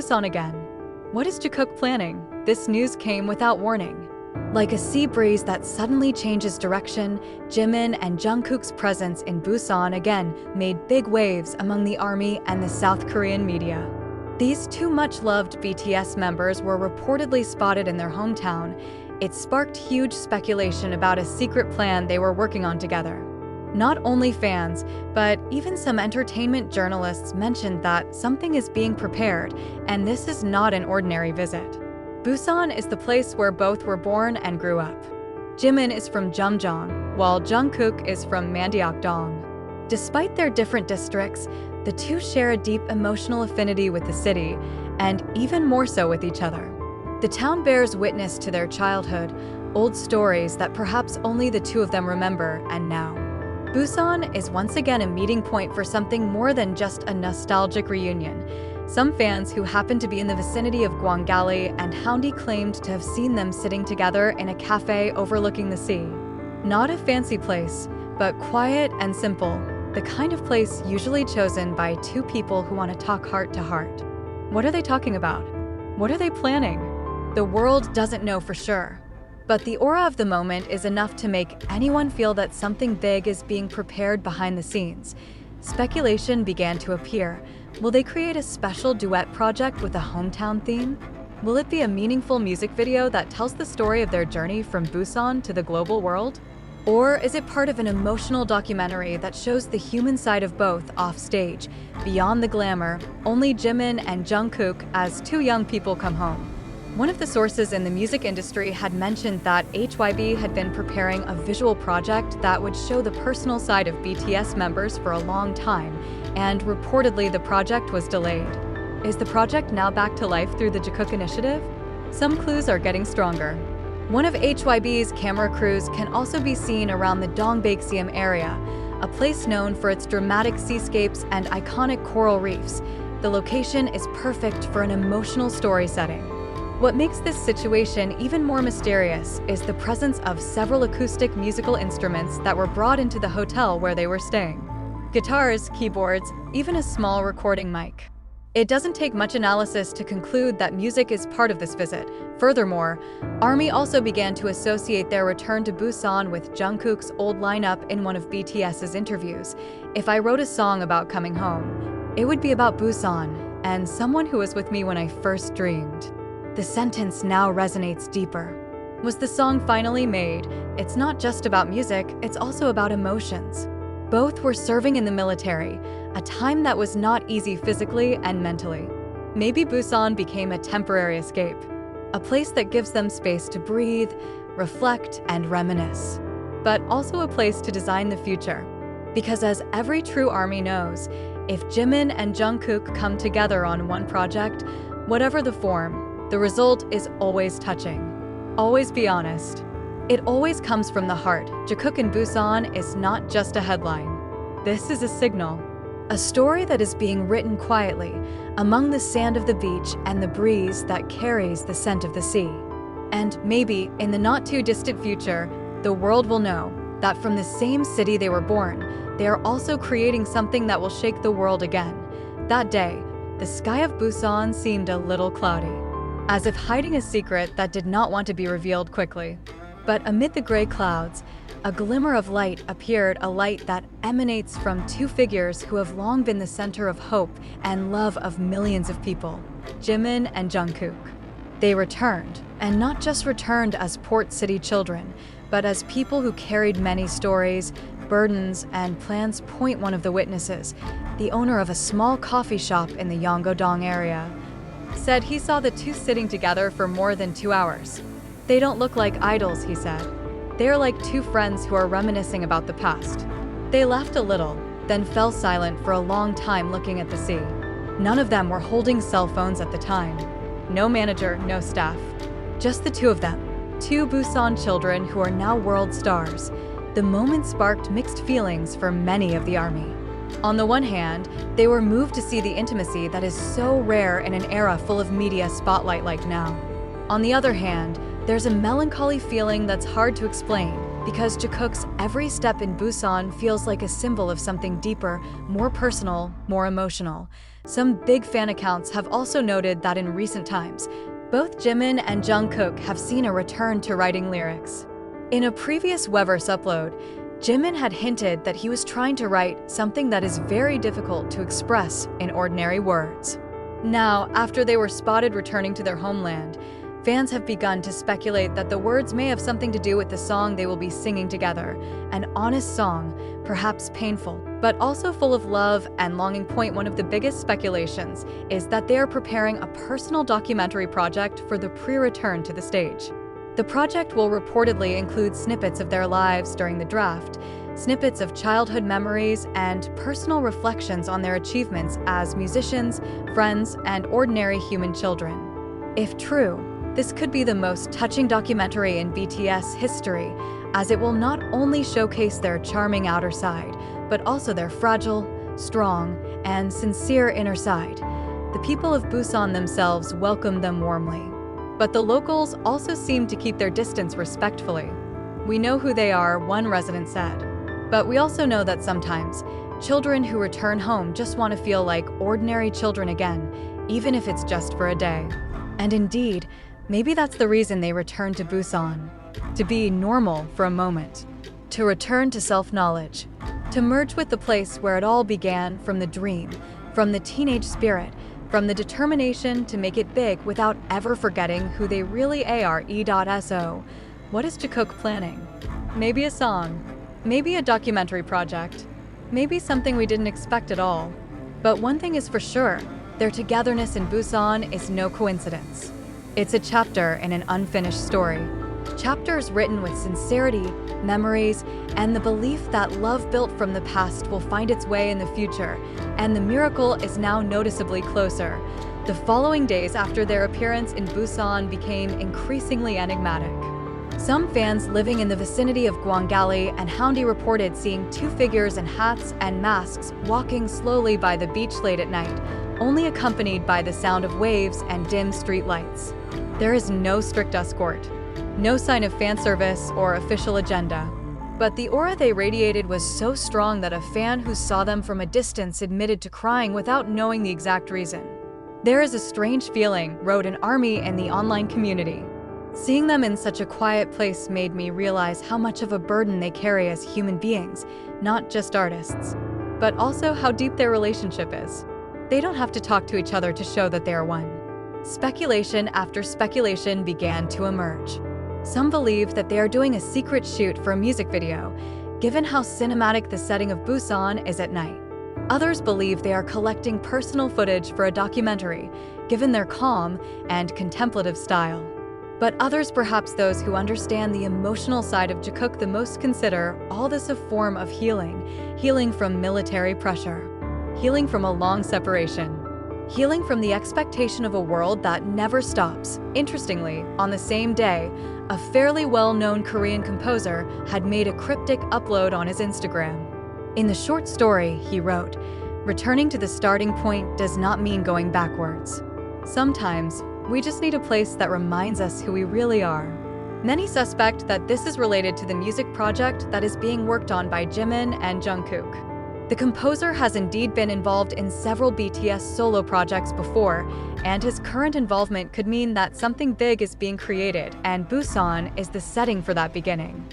Busan again. What is Jikook planning? This news came without warning. Like a sea breeze that suddenly changes direction, Jimin and Jungkook's presence in Busan again made big waves among the army and the South Korean media. These two much-loved BTS members were reportedly spotted in their hometown. It sparked huge speculation about a secret plan they were working on together. Not only fans, but even some entertainment journalists mentioned that something is being prepared, and this is not an ordinary visit. Busan is the place where both were born and grew up. Jimin is from Jeomjeong, while Jungkook is from Mandeokdong. Despite their different districts, the two share a deep emotional affinity with the city, and even more so with each other. The town bears witness to their childhood, old stories that perhaps only the two of them remember, and now. Busan is once again a meeting point for something more than just a nostalgic reunion. Some fans who happened to be in the vicinity of Gwangali and Haeundae claimed to have seen them sitting together in a cafe overlooking the sea. Not a fancy place, but quiet and simple, the kind of place usually chosen by two people who want to talk heart to heart. What are they talking about? What are they planning? The world doesn't know for sure. But the aura of the moment is enough to make anyone feel that something big is being prepared behind the scenes. Speculation began to appear. Will they create a special duet project with a hometown theme? Will it be a meaningful music video that tells the story of their journey from Busan to the global world? Or is it part of an emotional documentary that shows the human side of both off stage, beyond the glamour, only Jimin and Jungkook as two young people come home? One of the sources in the music industry had mentioned that HYB had been preparing a visual project that would show the personal side of BTS members for a long time, and reportedly the project was delayed. Is the project now back to life through the Jikook initiative? Some clues are getting stronger. One of HYB's camera crews can also be seen around the Dongbaekseum area, a place known for its dramatic seascapes and iconic coral reefs. The location is perfect for an emotional story setting. What makes this situation even more mysterious is the presence of several acoustic musical instruments that were brought into the hotel where they were staying. Guitars, keyboards, even a small recording mic. It doesn't take much analysis to conclude that music is part of this visit. Furthermore, ARMY also began to associate their return to Busan with Jungkook's old lineup in one of BTS's interviews. If I wrote a song about coming home, it would be about Busan and someone who was with me when I first dreamed. The sentence now resonates deeper. Was the song finally made? It's not just about music, it's also about emotions. Both were serving in the military, a time that was not easy physically and mentally. Maybe Busan became a temporary escape, a place that gives them space to breathe, reflect, and reminisce. But also a place to design the future. Because as every true ARMY knows, if Jimin and Jungkook come together on one project, whatever the form, the result is always touching. Always be honest. It always comes from the heart. Jikook in Busan is not just a headline. This is a signal. A story that is being written quietly among the sand of the beach and the breeze that carries the scent of the sea. And maybe, in the not-too-distant future, the world will know that from the same city they were born, they are also creating something that will shake the world again. That day, the sky of Busan seemed a little cloudy, as if hiding a secret that did not want to be revealed quickly. But amid the gray clouds, a glimmer of light appeared, a light that emanates from two figures who have long been the center of hope and love of millions of people, Jimin and Jungkook. They returned, and not just returned as Port City children, but as people who carried many stories, burdens, and plans. One of the witnesses, the owner of a small coffee shop in the Yonggodong area, said he saw the two sitting together for more than 2 hours. They don't look like idols, he said. They are like two friends who are reminiscing about the past. They laughed a little, then fell silent for a long time looking at the sea. None of them were holding cell phones at the time. No manager, no staff. Just the two of them. Two Busan children who are now world stars. The moment sparked mixed feelings for many of the ARMY. On the one hand, they were moved to see the intimacy that is so rare in an era full of media spotlight like now. On the other hand, there's a melancholy feeling that's hard to explain. because Jikook's every step in Busan feels like a symbol of something deeper, more personal, more emotional. Some big fan accounts have also noted that in recent times, both Jimin and Jungkook have seen a return to writing lyrics. In a previous Weverse upload, Jimin had hinted that he was trying to write something that is very difficult to express in ordinary words. Now, after they were spotted returning to their homeland, fans have begun to speculate that the words may have something to do with the song they will be singing together, an honest song, perhaps painful, but also full of love and longing. One of the biggest speculations is that they are preparing a personal documentary project for the pre-return to the stage. The project will reportedly include snippets of their lives during the draft, snippets of childhood memories, and personal reflections on their achievements as musicians, friends, and ordinary human children. If true, this could be the most touching documentary in BTS history, as it will not only showcase their charming outer side, but also their fragile, strong, and sincere inner side. The people of Busan themselves welcome them warmly, but the locals also seem to keep their distance respectfully. "We know who they are," one resident said. But we also know that sometimes, children who return home just want to feel like ordinary children again, even if it's just for a day. And indeed, maybe that's the reason they return to Busan. To be normal for a moment. To return to self-knowledge. To merge with the place where it all began, from the dream, from the teenage spirit, from the determination to make it big without ever forgetting who they really are. So, what is Jikook planning? Maybe a song. Maybe a documentary project. Maybe something we didn't expect at all. But one thing is for sure, their togetherness in Busan is no coincidence. It's a chapter in an unfinished story. Chapters written with sincerity, memories, and the belief that love built from the past will find its way in the future, and the miracle is now noticeably closer. The following days after their appearance in Busan became increasingly enigmatic. Some fans living in the vicinity of Gwangali and Haeundae reported seeing two figures in hats and masks walking slowly by the beach late at night, only accompanied by the sound of waves and dim street lights. There is no strict escort, no sign of fan service or official agenda. But the aura they radiated was so strong that a fan who saw them from a distance admitted to crying without knowing the exact reason. "There is a strange feeling," wrote an army in the online community. "Seeing them in such a quiet place made me realize how much of a burden they carry as human beings, not just artists, but also how deep their relationship is. They don't have to talk to each other to show that they are one." Speculation after speculation began to emerge. Some believe that they are doing a secret shoot for a music video, given how cinematic the setting of Busan is at night. Others believe they are collecting personal footage for a documentary, given their calm and contemplative style. But others, perhaps those who understand the emotional side of Jikook the most, consider all this a form of healing. Healing from military pressure. Healing from a long separation. Healing from the expectation of a world that never stops. Interestingly, on the same day, a fairly well-known Korean composer had made a cryptic upload on his Instagram. In the short story, he wrote, "Returning to the starting point does not mean going backwards. Sometimes, we just need a place that reminds us who we really are." Many suspect that this is related to the music project that is being worked on by Jimin and Jungkook. The composer has indeed been involved in several BTS solo projects before, and his current involvement could mean that something big is being created, and Busan is the setting for that beginning.